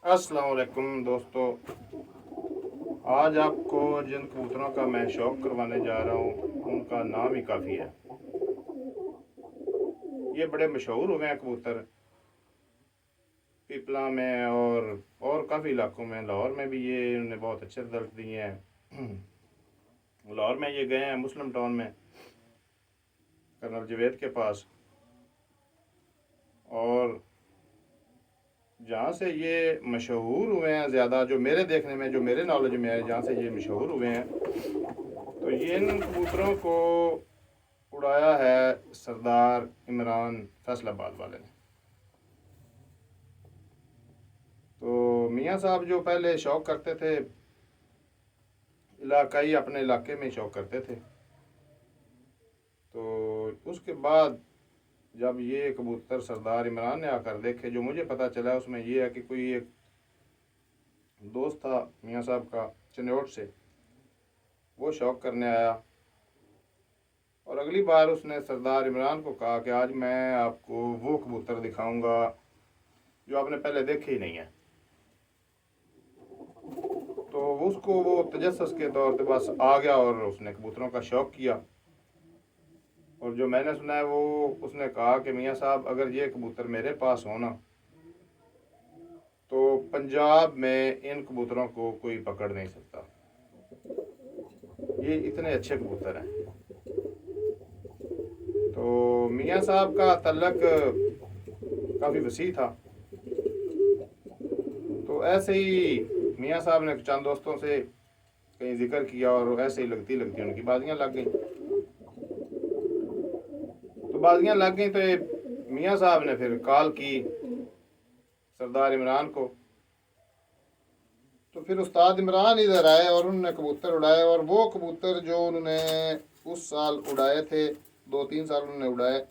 अस्सलाम वालेकुम दोस्तों। आज आपको जिन कबूतरों का मैं शौक़ करवाने जा रहा हूँ उनका नाम ही काफ़ी है। ये बड़े मशहूर हुए हैं कबूतर पिपला में और काफ़ी इलाकों में। लाहौर में भी ये इन्होंने बहुत अच्छे रिजल्ट दिए हैं। लाहौर में ये गए हैं मुस्लिम टाउन में कर्नल जवेद के पास, और जहाँ से ये मशहूर हुए हैं ज़्यादा, जो मेरे देखने में, जो मेरे नॉलेज में है, जहाँ से ये मशहूर हुए हैं, तो ये इन कबूतरों को उड़ाया है सरदार इमरान फैसलाबाद वाले ने। तो मियाँ साहब जो पहले शौक़ करते थे, इलाकाई अपने इलाके में शौक़ करते थे, तो उसके बाद जब ये कबूतर सरदार इमरान ने आकर देखे, जो मुझे पता चला उसमें ये है कि कोई एक दोस्त था मियाँ साहब का चिन्नौट से, वो शौक़ करने आया और अगली बार उसने सरदार इमरान को कहा कि आज मैं आपको वो कबूतर दिखाऊंगा जो आपने पहले देखे ही नहीं है। तो उसको वो तजस्सुस के तौर पे बस आ गया और उसने कबूतरों का शौक़ किया। और जो मैंने सुना है वो उसने कहा कि मियाँ साहब अगर ये कबूतर मेरे पास हो ना, तो पंजाब में इन कबूतरों को कोई पकड़ नहीं सकता, ये इतने अच्छे कबूतर हैं। तो मियाँ साहब का तल्लक काफ़ी वसी था। तो ऐसे ही मियाँ साहब ने चंद दोस्तों से कहीं जिक्र किया और ऐसे ही लगती लगती उनकी बाजियाँ लग गई। तो बाजियाँ लग गई तो मियाँ साहब ने फिर कॉल की सरदार इमरान को। तो फिर उस्ताद इमरान इधर आए और उन्होंने कबूतर उड़ाए, और वो कबूतर जो उन्होंने उस साल उड़ाए थे, 2-3 साल उन्होंने उड़ाए,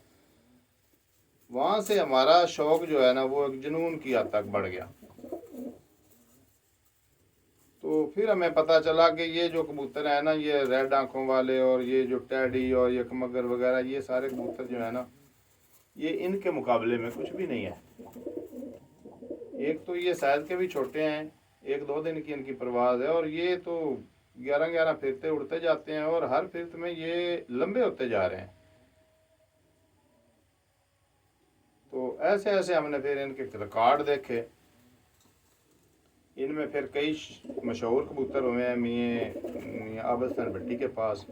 वहाँ से हमारा शौक़ जो है ना वो एक जुनून की हद तक बढ़ गया। तो फिर हमें पता चला कि ये जो कबूतर है ना, ये रेड आँखों वाले और ये जो टैडी और ये कमगर वगैरह, ये सारे कबूतर जो है ना, ये इनके मुकाबले में कुछ भी नहीं है। एक तो ये साइज़ के भी छोटे हैं, 1-2 दिन की इनकी परवाज़ है, और ये तो 11-11 फिरते उड़ते जाते हैं और हर फिरत में ये लंबे होते जा रहे हैं। तो ऐसे ऐसे हमने फिर इनके रिकॉर्ड देखे। इनमें फिर कई मशहूर कबूतर हुए हैं मियाँ आबिद खान भट्टी के पास,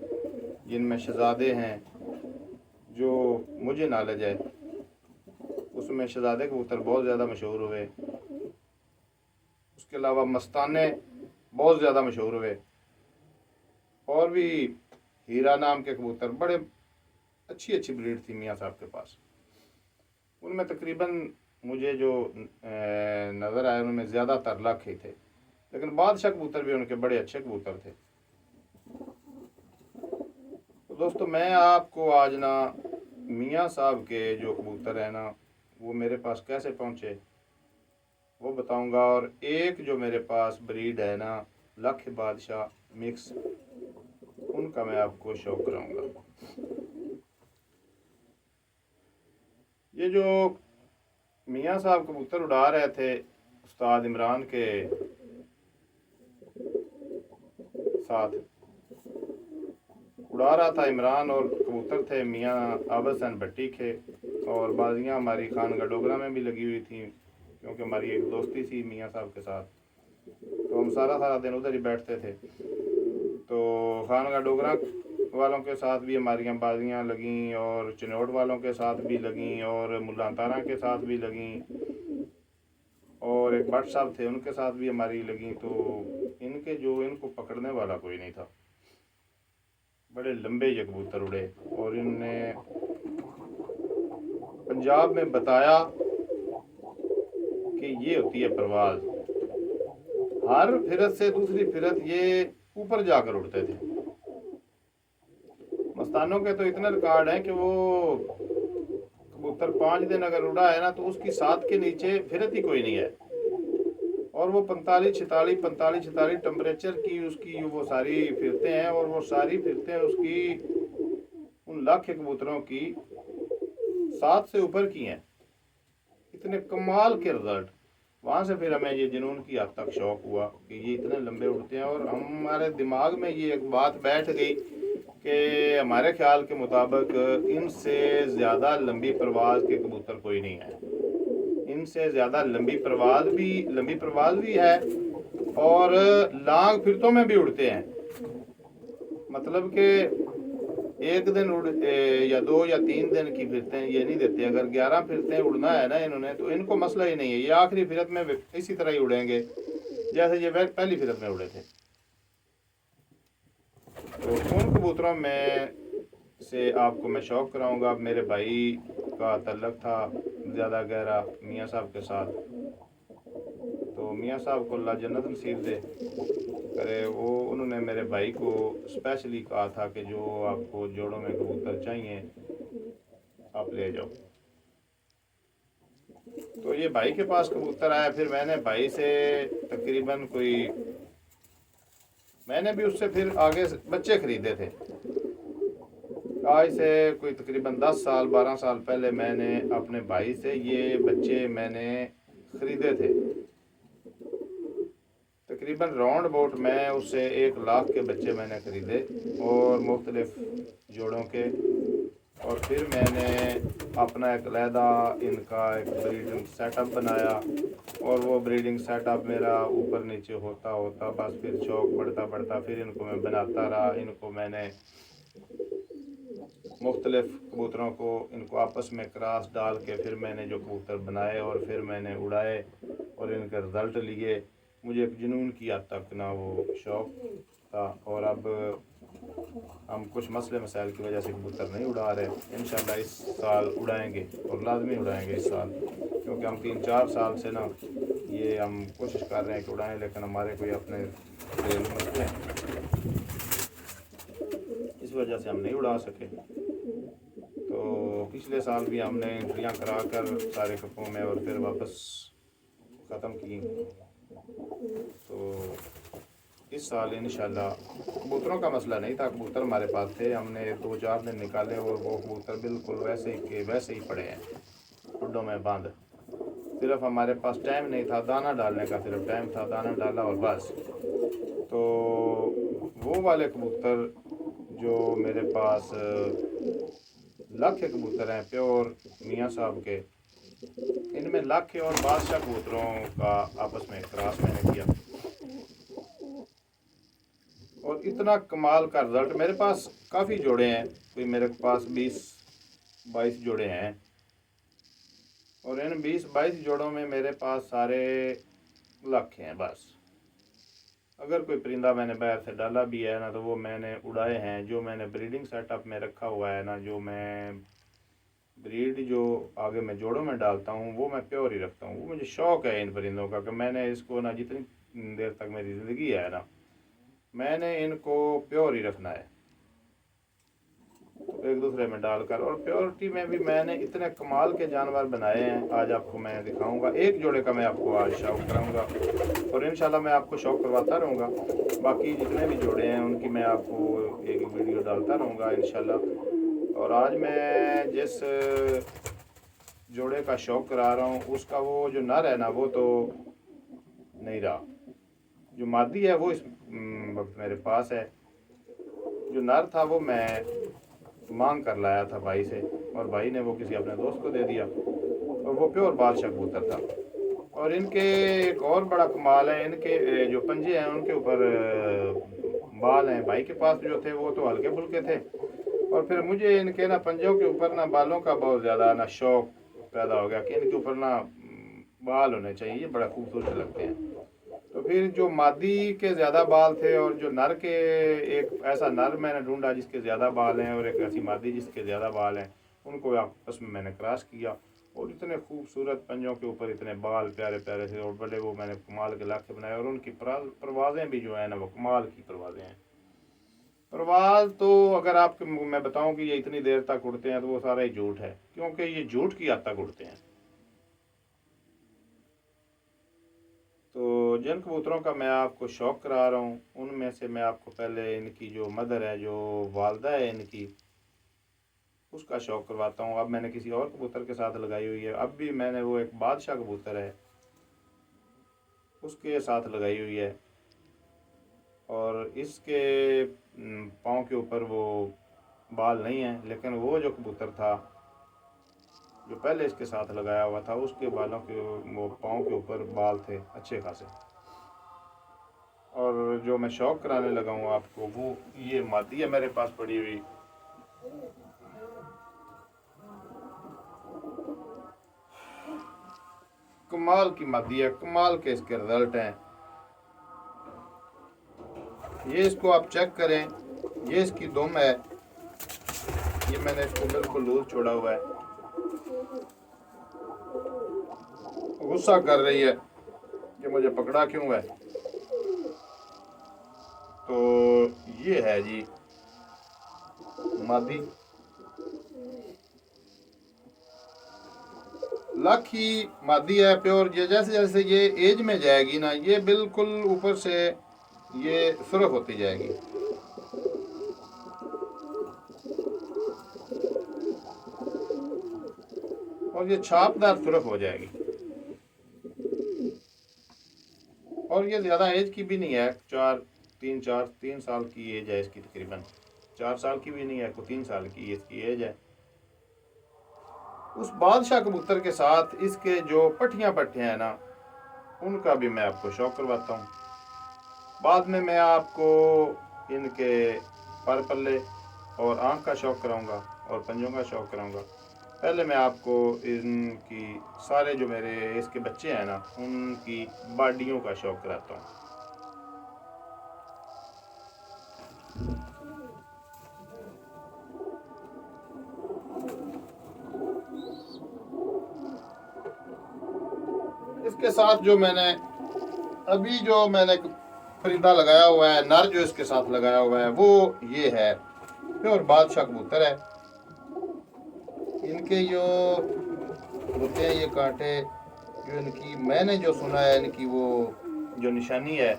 जिनमें शहज़ादे हैं जो मुझे नॉलेज है, उसमें शहज़ादे कबूतर बहुत ज़्यादा मशहूर हुए। उसके अलावा मस्ताने बहुत ज़्यादा मशहूर हुए, और भी हीरा नाम के कबूतर, बड़े अच्छी अच्छी ब्रीड थी मियाँ साहब के पास। उनमें तकरीबन मुझे जो नज़र आए उनमें ज़्यादातर लाख ही थे, लेकिन बादशाह कबूतर भी उनके बड़े अच्छे कबूतर थे। तो दोस्तों मैं आपको आज ना मियाँ साहब के जो कबूतर हैं ना वो मेरे पास कैसे पहुँचे वो बताऊंगा, और एक जो मेरे पास ब्रीड है ना लख बादशाह मिक्स, उनका मैं आपको शौक कराऊंगा। ये जो मियाँ साहब कबूतर उड़ा रहे थे उस्ताद इमरान के साथ, उड़ा रहा था इमरान, और कबूतर थे मियाँ आबिद हुसैन भट्टी के, और बाजियाँ हमारी खानगा डोगरा में भी लगी हुई थी, क्योंकि हमारी एक दोस्ती थी मियाँ साहब के साथ, तो हम सारा सारा दिन उधर ही बैठते थे। तो खानगा डोगरा वालों के साथ भी हमारी बाजियाँ लगीं, और चिन्नौट वालों के साथ भी लगीं, और मुल्ला तारा के साथ भी लगीं, और एक भट्ट साहब थे उनके साथ भी हमारी लगीं। तो इनको पकड़ने वाला कोई नहीं था, बड़े लंबे ये कबूतर उड़े, और इनने पंजाब में बताया कि ये होती है परवाज़। हर फिरत से दूसरी फिरत ये ऊपर जाकर उड़ते थे। मस्तानों के तो इतने रिकॉर्ड हैं कि वो कबूतर 5 दिन अगर उड़ा है ना तो उसकी 7 के नीचे फिरत ही कोई नहीं है, और वो 45-46 टेम्परेचर की उसकी वो सारी फिरते हैं, और वो सारी फिरते उसकी उन लाख कबूतरों की 7 से ऊपर की हैं। इतने कमाल के रिजल्ट, वहाँ से फिर हमें ये जुनून की हद तक शौक़ हुआ कि ये इतने लंबे उड़ते हैं, और हमारे दिमाग में ये एक बात बैठ गई कि हमारे ख्याल के मुताबिक इनसे ज़्यादा लंबी परवाज़ के कबूतर कोई नहीं है। इनसे ज़्यादा लंबी परवाज़ भी है, और लांग फिरतों में भी उड़ते हैं। मतलब कि एक दिन या 2 या 3 दिन की फिरते हैं ये नहीं देते। अगर 11 फिरते उड़ना है ना इन्होंने, तो इनको मसला ही नहीं है। ये आखिरी फिरत में इसी तरह ही उड़ेंगे जैसे ये पहली फिरत में उड़े थे। तो उन कबूतरों में से आपको मैं शौक़ कराऊंगा। अब मेरे भाई का तल्लक था ज़्यादा गहरा मियाँ साहब के साथ, तो मियाँ साहब को अल्लाह जन्नत नसीब दे करे। वो उन्होंने मेरे भाई को स्पेशली कहा था कि जो आपको जोड़ों में कबूतर चाहिए आप ले जाओ। तो ये भाई के पास कबूतर आया। फिर मैंने भाई से तकरीबन मैंने भी उससे फिर आगे बच्चे ख़रीदे थे। आज से कोई तकरीबन 10 साल 12 साल पहले मैंने अपने भाई से ये बच्चे मैंने ख़रीदे थे। तकरीबन राउंड अबाउट मैं उससे 1 लाख के बच्चे मैंने ख़रीदे और मुख्तलिफ़ जोड़ों के। और फिर मैंने अपना एक अलहदा इनका एक ब्रीडिंग सेटअप बनाया, और वो ब्रीडिंग सेटअप मेरा ऊपर नीचे होता होता बस फिर शौक़ बढ़ता बढ़ता फिर इनको मैं बनाता रहा। इनको मैंने मुख्तलिफ़ कबूतरों को इनको आपस में क्रॉस डाल के फिर मैंने जो कबूतर बनाए और फिर मैंने उड़ाए और इनके रिज़ल्ट लिए। मुझे एक जुनून की हद तक ना वो शौक़ था। और अब हम कुछ मसले मसाइल की वजह से कबूतर नहीं उड़ा रहे। इंशाल्लाह इस साल उड़ाएंगे और लाजमी उड़ाएंगे इस साल, क्योंकि हम 3-4 साल से ना ये हम कोशिश कर रहे हैं कि उड़ाएं, लेकिन हमारे कोई अपने घरेलू मसले हैं, इस वजह से हम नहीं उड़ा सके। तो पिछले साल भी हमने एंट्रियाँ करा कर सारे कपों में और फिर वापस ख़त्म की। तो इस साल इंशाल्लाह कबूतरों का मसला नहीं था। कबूतर हमारे पास थे, हमने 2-4 दिन निकाले और वो कबूतर बिल्कुल वैसे ही पड़े हैं खुड्डों में बंद। सिर्फ हमारे पास टाइम नहीं था दाना डालने का, सिर्फ टाइम था, दाना डाला और बस। तो वो वाले कबूतर जो मेरे पास लाखे कबूतर हैं प्योर मियाँ साहब के, इनमें लाखे और बादशाह कबूतरों का आपस में क्रॉस मैंने किया और इतना कमाल का रिज़ल्ट। मेरे पास काफ़ी जोड़े हैं, कोई मेरे पास 20-22 जोड़े हैं, और इन 20-22 जोड़ों में मेरे पास सारे लाखे हैं बस। अगर कोई परिंदा मैंने बाहर से डाला भी है ना, तो वो मैंने उड़ाए हैं। जो मैंने ब्रीडिंग सेटअप में रखा हुआ है ना, जो मैं ब्रीड जो आगे मैं जोड़ों में डालता हूँ वो मैं प्योर ही रखता हूँ। वो मुझे शौक़ है इन परिंदों का कि मैंने इसको ना जितनी देर तक मेरी ज़िंदगी है ना, मैंने इनको प्योर ही रखना है। तो एक दूसरे में डालकर, और प्योरिटी में भी मैंने इतने कमाल के जानवर बनाए हैं, आज आपको मैं दिखाऊंगा। एक जोड़े का मैं आपको आज शौक़ कराऊंगा और इंशाल्लाह मैं आपको शौक़ करवाता रहूँगा। बाकी जितने भी जोड़े हैं उनकी मैं आपको एक वीडियो डालता रहूँगा इंशाल्लाह। और आज मैं जिस जोड़े का शौक़ करा रहा हूँ उसका वो जो नर है ना, वो तो नहीं रहा। जो मादी है वो इस वक्त मेरे पास है। जो नर था वो मैं मांग कर लाया था भाई से, और भाई ने वो किसी अपने दोस्त को दे दिया, और वो प्योर बादशाह कबूतर था। और इनके एक और बड़ा कमाल है, इनके जो पंजे हैं उनके ऊपर बाल हैं। भाई के पास जो थे वो तो हल्के फुल्के थे, और फिर मुझे इनके ना पंजों के ऊपर ना बालों का बहुत ज़्यादा ना शौक़ पैदा हो गया कि इनके ऊपर ना बाल होने चाहिए, ये बड़ा खूबसूरत लगते हैं। तो फिर जो मादी के ज़्यादा बाल थे और जो नर के, एक ऐसा नर मैंने ढूंढा जिसके ज़्यादा बाल हैं और एक ऐसी मादी जिसके ज़्यादा बाल हैं, उनको आपस में मैंने क्रॉस किया। और इतने खूबसूरत पंजों के ऊपर इतने बाल प्यारे प्यारे थे और बड़े, वो मैंने कमाल के लाखे बनाए। और उनकी परवाज़ें भी जो है ना वो कमाल की परवाज़ें हैं। परवाज़ तो अगर आपको मैं बताऊं कि ये इतनी देर तक उड़ते हैं तो वो सारा ही झूठ है, क्योंकि ये झूठ की हद तक उड़ते हैं। तो जिन कबूतरों का मैं आपको शौक़ करा रहा हूँ उनमें से मैं आपको पहले इनकी जो मदर है, जो वालदा है इनकी, उसका शौक़ करवाता हूँ। अब मैंने किसी और कबूतर के साथ लगाई हुई है। अब भी मैंने वो एक बादशाह कबूतर है, उसके साथ लगाई हुई है। और इसके पाँव के ऊपर वो बाल नहीं है, लेकिन वो जो कबूतर था जो पहले इसके साथ लगाया हुआ था उसके बालों के वो पाँव के ऊपर बाल थे अच्छे खासे। और जो मैं शौक कराने लगा हूँ आपको, वो ये मादी है मेरे पास पड़ी हुई। कमाल की मादी है, कमाल के इसके रिजल्ट हैं। ये इसको आप चेक करें, ये इसकी दुम है। ये मैंने इसको बिल्कुल लूज छोड़ा हुआ है। गुस्सा कर रही है कि मुझे पकड़ा क्यों है। तो ये है जी मादी। लाखी मादी है प्योर। ये जैसे जैसे ये एज में जाएगी ना, ये बिल्कुल ऊपर से ये सुर्ख होती जाएगी। और ये छापदार सुर्ख हो जाएगी। और ये ज़्यादा एज की भी नहीं है, 3 साल की एज है इसकी, तकरीबन 4 साल की भी नहीं है, कोई 3 साल की इसकी एज है। उस बादशाह कबूतर के साथ इसके जो पट्टियाँ हैं ना, उनका भी मैं आपको शौक करवाता हूँ। बाद में मैं आपको इनके पर पल्ले और आँख का शौक कराऊंगा और पंजों का शौक कराऊंगा। पहले मैं आपको इनकी सारे जो मेरे इसके बच्चे हैं ना, उनकी बाडियों का शौक कराता हूँ। इसके साथ जो मैंने अभी जो मैंने परिंदा लगाया हुआ है, नर जो इसके साथ लगाया हुआ है, वो ये है प्योर बादशाह कबूतर है। इनके जो होते हैं ये कांटे, जो इनकी मैंने जो सुना है, इनकी वो जो निशानी है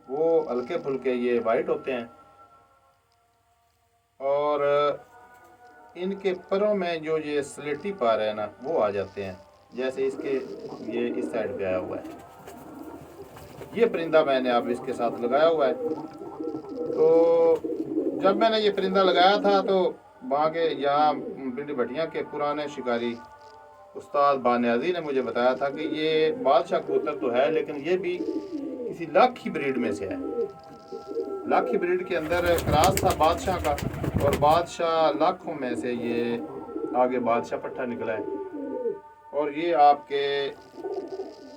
वो हल्के फुल्के ये वाइट होते हैं। और इनके परों में जो ये स्लेटी पार है ना, वो आ जाते हैं। जैसे इसके ये इस साइड पे आया हुआ है। ये परिंदा मैंने अब इसके साथ लगाया हुआ है। तो जब मैंने ये परिंदा लगाया था तो वहाँ के यहाँ पिंडी भटिया के पुराने शिकारी उस्ताद बानियाजी ने मुझे बताया था कि ये बादशाह कबूतर तो है, लेकिन ये भी किसी लाखी ब्रीड में से है। लाखी ब्रीड के अंदर क्रॉस था बादशाह का, और बादशाह लाखों में से ये आगे बादशाह पट्टा निकला है। और ये आपके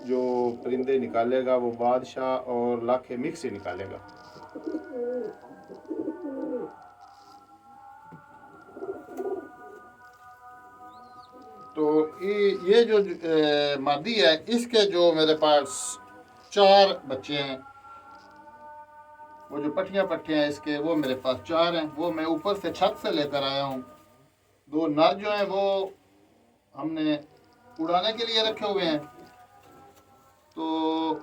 जो परिंदे निकालेगा वो बादशाह और लाखे मिक्स ही निकालेगा। तो ये जो मादी है, इसके जो मेरे पास 4 बच्चे हैं, वो जो पट्टियाँ हैं इसके, वो मेरे पास 4 हैं। वो मैं ऊपर से छत से लेकर आया हूँ। 2 नर जो हैं वो हमने उड़ाने के लिए रखे हुए हैं। तो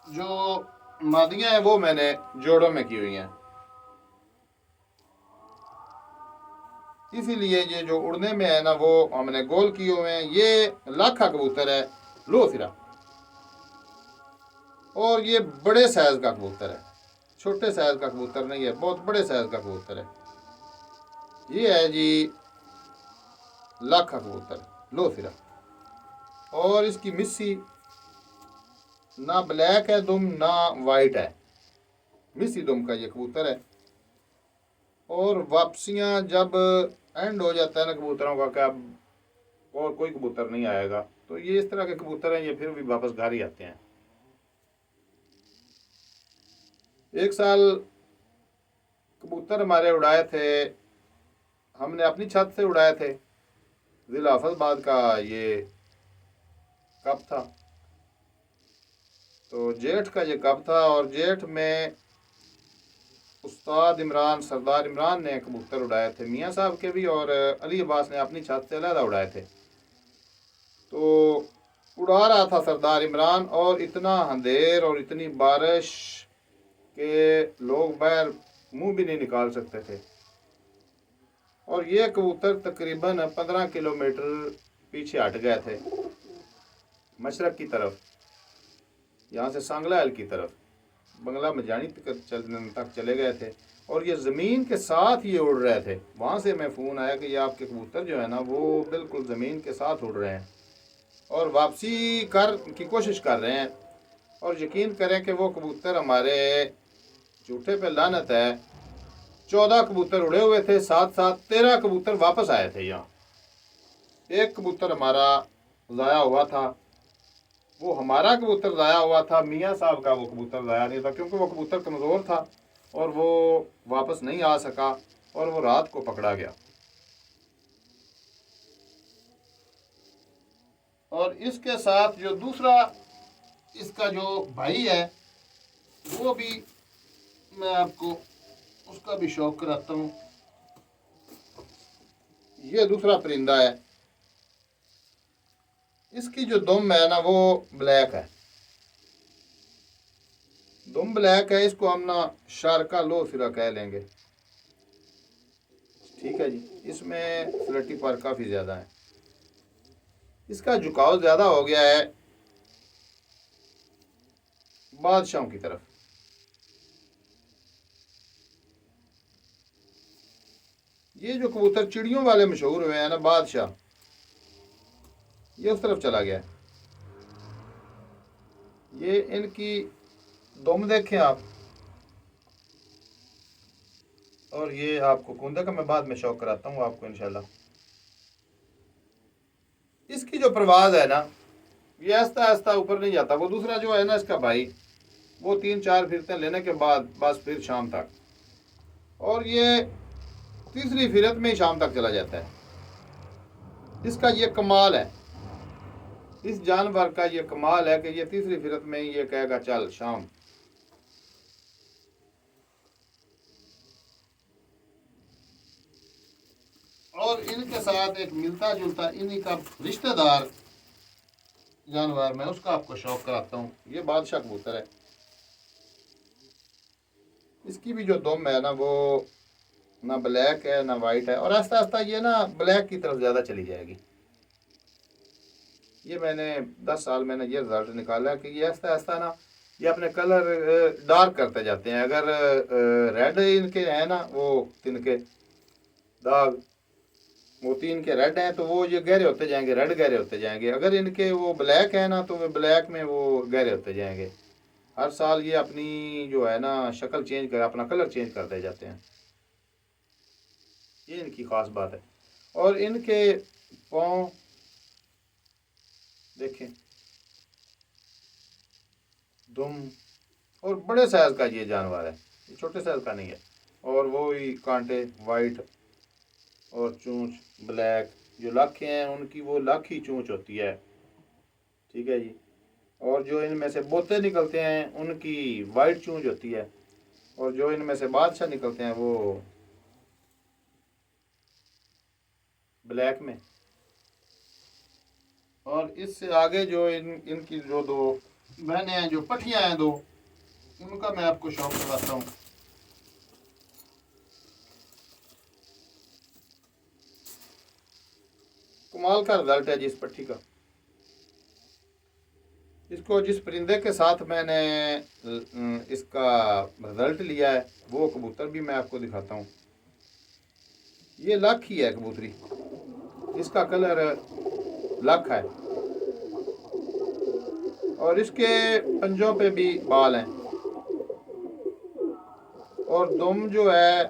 जो मादियाँ हैं वो मैंने जोड़ों में की हुई हैं। इसीलिए ये जो उड़ने में है ना, वो हमने गोल किए हुए हैं। ये लाखा कबूतर है, लो सिरा। और ये बड़े साइज का कबूतर है, छोटे साइज का कबूतर नहीं है, बहुत बड़े साइज का कबूतर है। ये है जी लाखा कबूतर, लो सिरा। और इसकी मिस्सी ना ब्लैक है दुम, ना वाइट है, मिस्सी दुम का ये कबूतर है। और वापसियां जब एंड हो जाता है ना कबूतरों का, क्या और कोई कबूतर नहीं आएगा, तो ये इस तरह के कबूतर हैं, ये फिर भी वापस घर ही आते हैं। एक साल कबूतर हमारे उड़ाए थे, हमने अपनी छत से उड़ाए थे। जिला हाफिजाबाद का ये कप था। तो जेठ का ये कप था, और जेठ में उस्ताद इमरान, सरदार इमरान ने कबूतर उड़ाए थे, मियाँ साहब के भी, और अली अब्बास ने अपनी छत से अलहदा उड़ाए थे। तो उड़ा रहा था सरदार इमरान, और इतना अंधेर और इतनी बारिश के लोग बाहर मुंह भी नहीं निकाल सकते थे। और ये कबूतर तकरीबन 15 किलोमीटर पीछे हट गए थे। मशरक़ की तरफ, यहाँ से सांगला हल की तरफ बंगला मजानी तक चले गए थे और ये ज़मीन के साथ ये उड़ रहे थे। वहाँ से मैं फ़ोन आया कि ये आपके कबूतर जो है ना वो बिल्कुल ज़मीन के साथ उड़ रहे हैं और वापसी की कोशिश कर रहे हैं। और यकीन करें कि वो कबूतर हमारे झूठे पे लानत है, 14 कबूतर उड़े हुए थे, साथ साथ 13 कबूतर वापस आए थे। यहाँ एक कबूतर हमारा ज़ाया हुआ था, वो हमारा कबूतर ज़ाया हुआ था, मियाँ साहब का वो कबूतर ज़ाया नहीं था क्योंकि वो कबूतर कमज़ोर था और वो वापस नहीं आ सका और वो रात को पकड़ा गया। और इसके साथ जो दूसरा इसका जो भाई है वो भी मैं आपको उसका भी शौक कराता हूँ। ये दूसरा परिंदा है, इसकी जो दुम है ना वो ब्लैक है, दुम ब्लैक है। इसको हम ना शारका लो फिरा कह लेंगे, ठीक है जी। इसमें स्लटी पर काफ़ी ज़्यादा है, इसका झुकाव ज़्यादा हो गया है बादशाहों की तरफ। ये जो कबूतर चिड़ियों वाले मशहूर हुए हैं ना बादशाह, ये उस तरफ चला गया। ये इनकी दुम देखें आप, और ये आपको कुंदे का मैं बाद में शौक कराता हूँ आपको इंशाल्लाह। इसकी जो परवाज़ है ना ये आस्ता आस्ता ऊपर नहीं जाता। वो दूसरा जो है ना इसका भाई, वो 3-4 फिरते लेने के बाद बस फिर शाम तक, और ये तीसरी फिरत में ही शाम तक चला जाता है। इसका ये कमाल है, इस जानवर का ये कमाल है कि ये तीसरी फिरत में ही ये कहेगा चल शाम। और इनके साथ एक मिलता जुलता इन्हीं का रिश्तेदार जानवर, मैं उसका आपको शौक कराता हूँ। ये बादशाह कबूतर है, इसकी भी जो दुम है ना वो ना ब्लैक है ना वाइट है, और आस्ता आस्ता ये ना ब्लैक की तरफ ज़्यादा चली जाएगी। ये मैंने 10 साल मैंने ये रिजल्ट निकाला कि ये आस्ता आस्ता ना ये अपने कलर डार्क करते जाते हैं। अगर रेड इनके हैं ना वो तिनके दाग मोती इनके रेड हैं तो वो ये गहरे होते जाएंगे, रेड गहरे होते जाएंगे। अगर इनके वो ब्लैक है ना तो वो ब्लैक में वो गहरे होते जाएंगे। हर साल ये अपनी जो है ना शक्ल चेंज कर, अपना कलर चेंज करते जाते हैं, ये इनकी ख़ास बात है। और इनके पाँव देखें, दुम, और बड़े साइज़ का ये जानवर है, ये छोटे साइज़ का नहीं है। और वो ही कांटे वाइट और चोंच ब्लैक, जो लाखें हैं उनकी वो लाखी चोंच होती है, ठीक है जी। और जो इनमें से बोते निकलते हैं उनकी वाइट चोंच होती है, और जो इनमें से बादशाह निकलते हैं वो ब्लैक में। और इससे आगे जो इनकी जो दो बहनें हैं, जो पठियाँ हैं दो, उनका मैं आपको शौक कराता हूँ। कमाल का रिजल्ट है जिस पट्टी का। इसको जिस परिंदे के साथ मैंने इसका रिजल्ट लिया है वो कबूतर भी मैं आपको दिखाता हूँ। ये लाख ही है कबूतरी, इसका कलर लाख है और इसके पंजों पे भी बाल हैं, और दुम जो है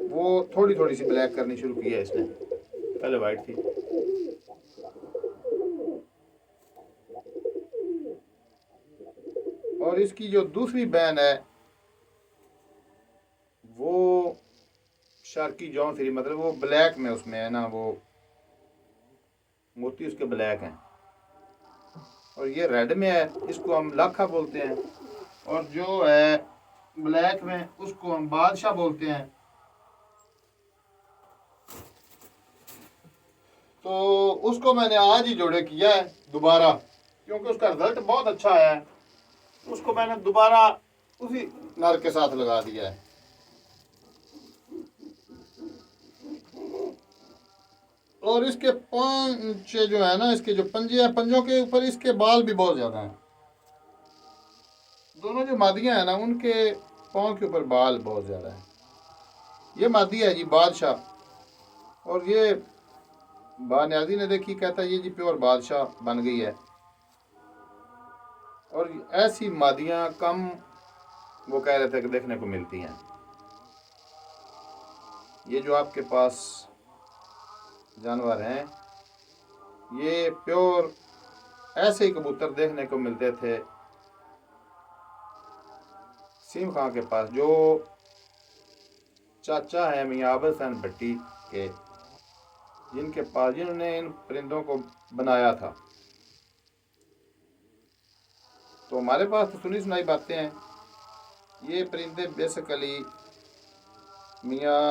वो थोड़ी थोड़ी सी ब्लैक करनी शुरू की है इसने, पहले वाइट थी। और इसकी जो दूसरी बहन है वो शार्की जॉन फ्री, मतलब वो ब्लैक में उसमें है ना, वो मोती उसके ब्लैक हैं, और ये रेड में है, इसको हम लाखा बोलते हैं। और जो है ब्लैक में उसको हम बादशाह बोलते हैं। तो उसको मैंने आज ही जोड़े किया है दोबारा, क्योंकि उसका रिजल्ट बहुत अच्छा है। उसको मैंने दोबारा उसी नर के साथ लगा दिया है। और इसके पंजे जो है ना, इसके जो पंजे हैं, पंजों के ऊपर इसके बाल भी बहुत ज़्यादा हैं। दोनों जो मादियाँ हैं ना, उनके पाँव के ऊपर बाल बहुत ज़्यादा हैं। ये मादी है जी बादशाह, और ये बानियाजी ने देखी, कहता है ये जी प्योर बादशाह बन गई है। और ऐसी मादियाँ कम, वो कह रहे थे कि देखने को मिलती हैं। ये जो आपके पास जानवर हैं, ये प्योर ऐसे ही कबूतर देखने को मिलते थे सीम खां के पास, जो चाचा है मियां आबिद हुसैन भट्टी के, जिनके पास, जिन्होंने इन परिंदों को बनाया था। तो हमारे पास तो सुनी सुनाई बातें हैं। ये परिंदे बेसिकली मियां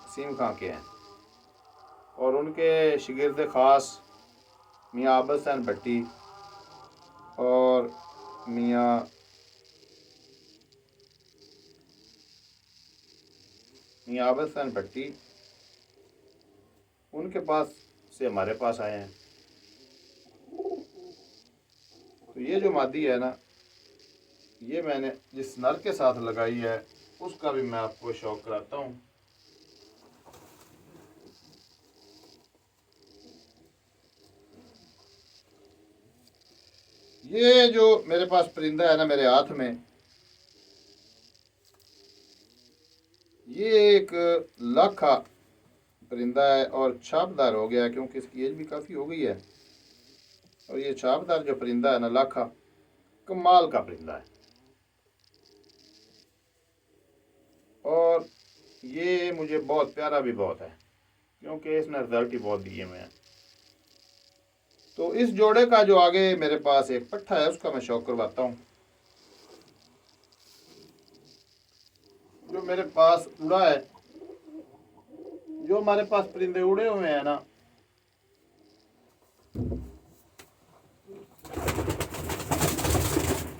सीम खां के हैं, और उनके शागिर्द ख़ास मियां आबिद हुसैन भट्टी और मियां आबिद हुसैन भट्टी, उनके पास से हमारे पास आए हैं। तो ये जो मादी है ना, ये मैंने जिस नर के साथ लगाई है, उसका भी मैं आपको शौक कराता हूँ। ये जो मेरे पास परिंदा है ना, मेरे हाथ में, ये एक लाखा परिंदा है और छापदार हो गया, क्योंकि इसकी एज भी काफ़ी हो गई है। और ये छापदार जो परिंदा है ना, लाखा, कमाल का परिंदा है। और ये मुझे बहुत प्यारा भी बहुत है, क्योंकि इसने रिजल्ट ही बहुत दिए हुए हैं। तो इस जोड़े का जो आगे मेरे पास एक पट्ठा है, उसका मैं शौक करवाता हूँ। जो मेरे पास उड़ा है, जो हमारे पास परिंदे उड़े हुए हैं ना,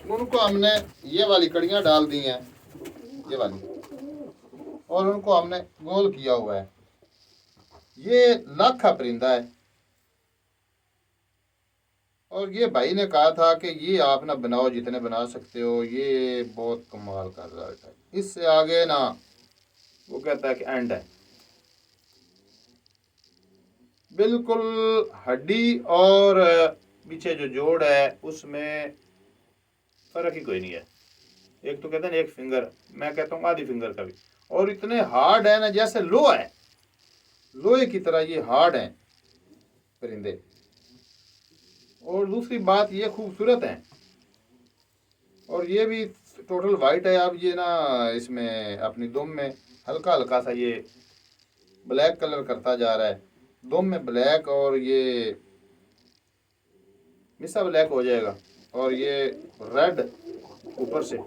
उनको हमने ये वाली कड़ियाँ डाल दी हैं, ये वाली, और उनको हमने गोल किया हुआ है। ये लाखा परिंदा है, और ये भाई ने कहा था कि ये आप ना बनाओ, जितने बना सकते हो, ये बहुत कमाल का रिजल्ट है। इससे आगे ना, वो कहता है कि एंड है। बिल्कुल हड्डी और पीछे जो जोड़ है, उसमें फर्क ही कोई नहीं है। एक तो कहते हैं एक फिंगर, मैं कहता हूँ आधी फिंगर का भी। और इतने हार्ड है ना, जैसे लोहा है, लोहे की तरह ये हार्ड है परिंदे। और दूसरी बात, ये खूबसूरत है, और ये भी टोटल वाइट है। अब ये ना, इसमें अपनी दुम में हल्का हल्का सा ये ब्लैक कलर करता जा रहा है। दुम में ब्लैक, और ये मिसा ब्लैक हो जाएगा, और ये रेड ऊपर से।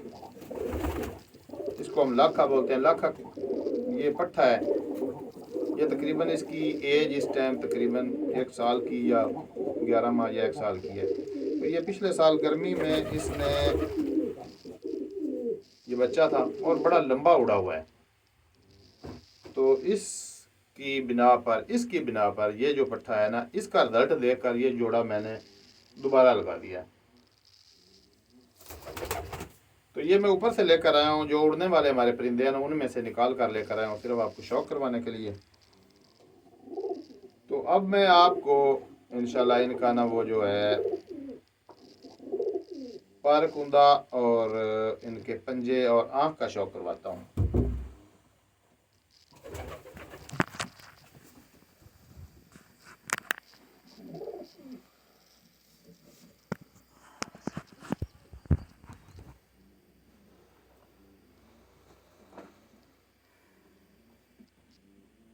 इसको हम लाखा बोलते हैं। लाखा ये पट्ठा है। ये तकरीबन इसकी एज इस टाइम तकरीबन 1 साल की या 11 माह या 1 साल की है। तो ये पिछले साल गर्मी में इसने ये बच्चा था, और बड़ा लंबा उड़ा हुआ है। तो इसकी बिना पर ये जो पट्ठा है ना, इसका रिजल्ट देखकर ये जोड़ा मैंने दोबारा लगा दिया। तो ये मैं ऊपर से लेकर आया हूँ, जो उड़ने वाले हमारे परिंदे हैं ना, उनमें से निकाल कर लेकर आया हूँ, सिर्फ आपको शौक करवाने के लिए। तो अब मैं आपको इंशाल्लाह इनका ना, वो जो है पर कुंदा और इनके पंजे और आँख का शौक करवाता हूँ।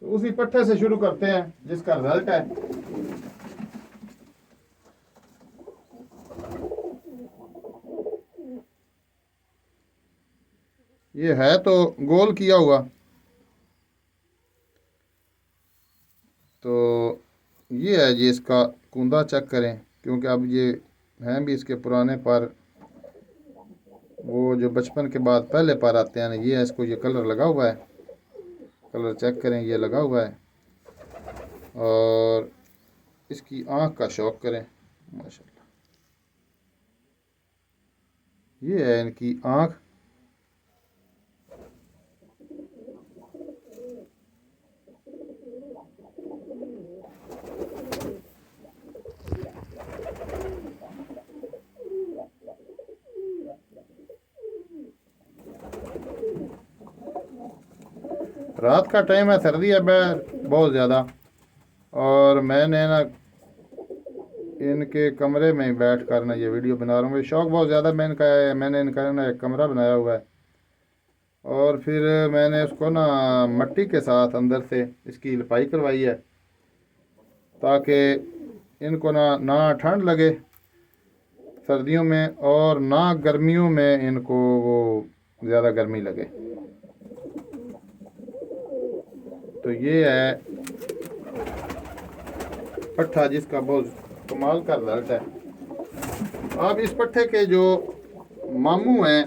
तो उसी पट्टे से शुरू करते हैं जिसका रिजल्ट है। ये है तो गोल किया हुआ, तो ये है जी इसका कूंदा। चेक करें, क्योंकि अब ये हैं भी इसके पुराने पर, वो जो बचपन के बाद पहले पर आते हैं ना, ये है, इसको ये कलर लगा हुआ है। कलर चेक करें, ये लगा हुआ है। और इसकी आँख का शौक करें। माशाल्लाह, ये है इनकी आँख। रात का टाइम है, सर्दी है बाहर बहुत ज़्यादा, और मैंने ना इनके कमरे में ही बैठ कर ना ये वीडियो बना रहा हूँ। मुझे शौक़ बहुत ज़्यादा मैंने इनका ना एक कमरा बनाया हुआ है, और फिर मैंने उसको ना मट्टी के साथ अंदर से इसकी लिपाई करवाई है, ताकि इनको ना ठंड लगे सर्दियों में, और ना गर्मियों में इनको वो ज़्यादा गर्मी लगे। तो ये है पट्ठा, जिसका बहुत कमाल का रिजल्ट है। अब इस पट्ठे के जो मामू हैं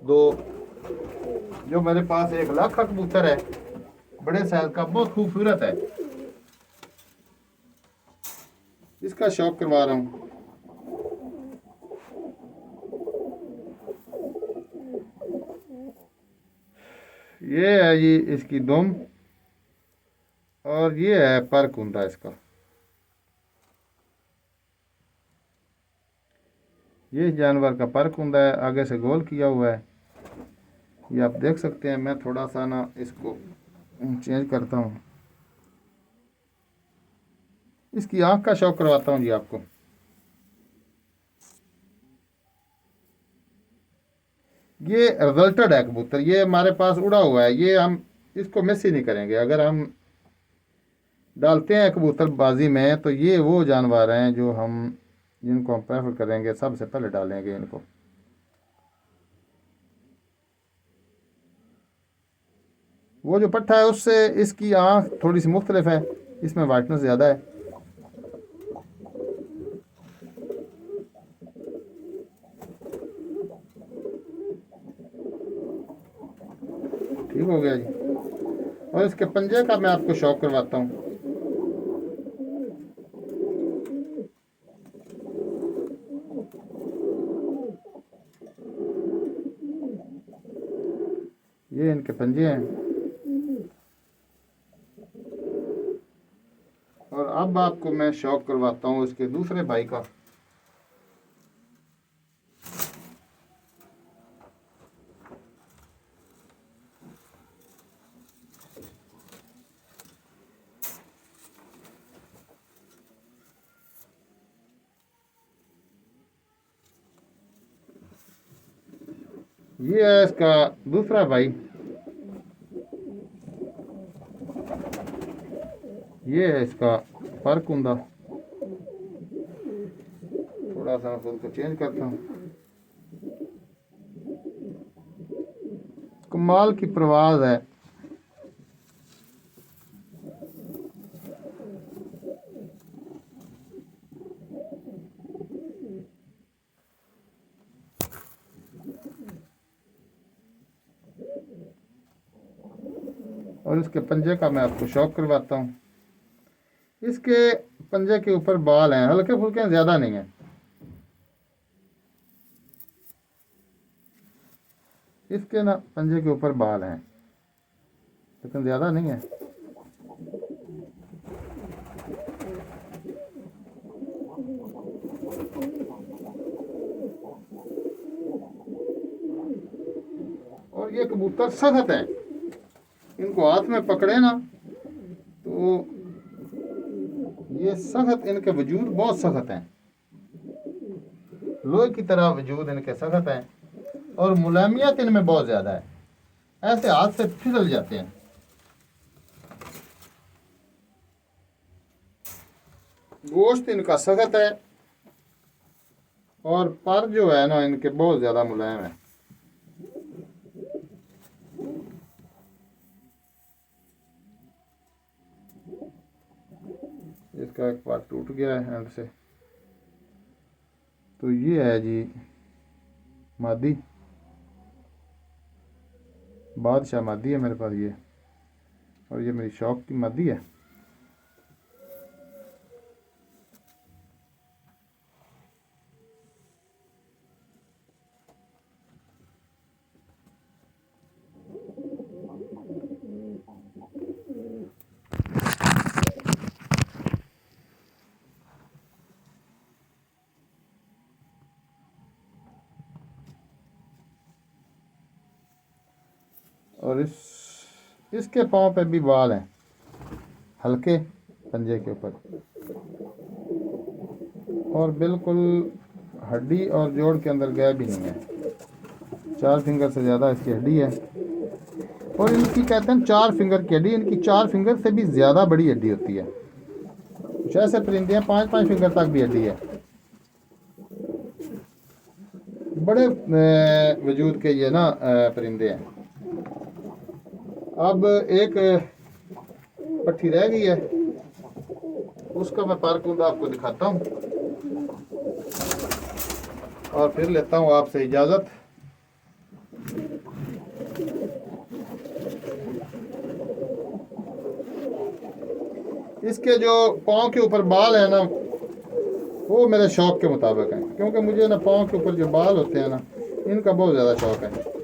दो, जो मेरे पास एक लाखा कबूतर है, बड़े साइज का, बहुत खूबसूरत है, इसका शौक करवा रहा हूँ। ये है जी इसकी दुम, और ये है पर कुंदा इसका। ये जानवर का पर कुंदा है, आगे से गोल किया हुआ है, ये आप देख सकते हैं। मैं थोड़ा सा ना इसको चेंज करता हूँ, इसकी आँख का शौक करवाता हूँ जी आपको। ये रिजल्टेड है कबूतर, ये हमारे पास उड़ा हुआ है, ये हम इसको मिस ही नहीं करेंगे। अगर हम डालते हैं कबूतर बाजी में, तो ये वो जानवर हैं जो जिनको हम प्रेफर करेंगे, सबसे पहले डालेंगे इनको। वो जो पट्ठा है उससे इसकी आँख थोड़ी सी मुख्तलिफ है, इसमें वाइटनेस ज़्यादा है। ठीक हो गया जी। और इसके पंजे का मैं आपको शौक करवाता हूँ। ये इनके पंजे हैं। और अब आपको मैं शौक करवाता हूँ इसके दूसरे भाई का। ये है इसका दूसरा भाई, ये है इसका पर कुंदा। थोड़ा सा मैं खुद को चेंज करता हूँ। कमाल की परवाज है। और इसके पंजे का मैं आपको शौक करवाता हूँ। इसके पंजे के ऊपर बाल हैं, हल्के फुल्के, ज़्यादा नहीं है। इसके ना पंजे के ऊपर बाल हैं, लेकिन ज़्यादा नहीं है। और ये कबूतर सख्त है, इनको हाथ में पकड़े ना तो ये सख्त, इनके वजूद बहुत सख्त हैं, लोहे की तरह वजूद इनके सख्त हैं, और मुलायमियत इनमें बहुत ज़्यादा है, ऐसे हाथ से फिसल जाते हैं। गोश्त इनका सख्त है, और पर जो है ना इनके बहुत ज़्यादा मुलायम है। इसका एक पार्ट टूट गया है एंड से। तो ये है जी मादी, बादशाह मादी है मेरे पास ये। और ये मेरी शौक की मादी है। और इसके पाँव पे भी बाल हैं, हल्के पंजे के ऊपर, और बिल्कुल हड्डी और जोड़ के अंदर गैप भी नहीं है। 4 फिंगर से ज़्यादा इसकी हड्डी है। और इनकी कहते हैं 4 फिंगर की हड्डी, इनकी 4 फिंगर से भी ज़्यादा बड़ी हड्डी होती है। कुछ ऐसे परिंदे हैं 5-5 फिंगर तक भी हड्डी है। बड़े वजूद के ये ना परिंदे हैं। अब एक पट्टी रह गई है, उसका मैं पारकूंदा आपको दिखाता हूँ और फिर लेता हूँ आपसे इजाज़त। इसके जो पाँव के ऊपर बाल है ना, वो मेरे शौक के मुताबिक है, क्योंकि मुझे ना पाँव के ऊपर जो बाल होते हैं ना, इनका बहुत ज़्यादा शौक है।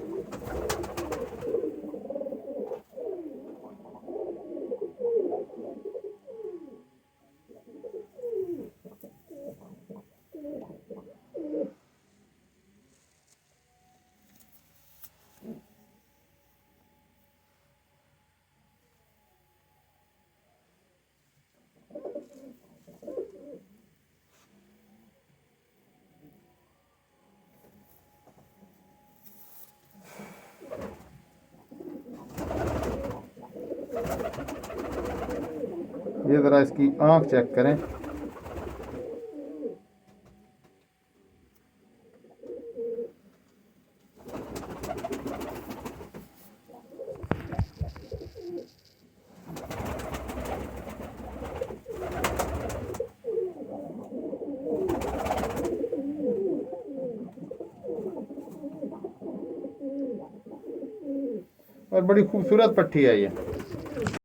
ये ज़रा इसकी आँख चेक करें। और बड़ी खूबसूरत पट्टी है ये।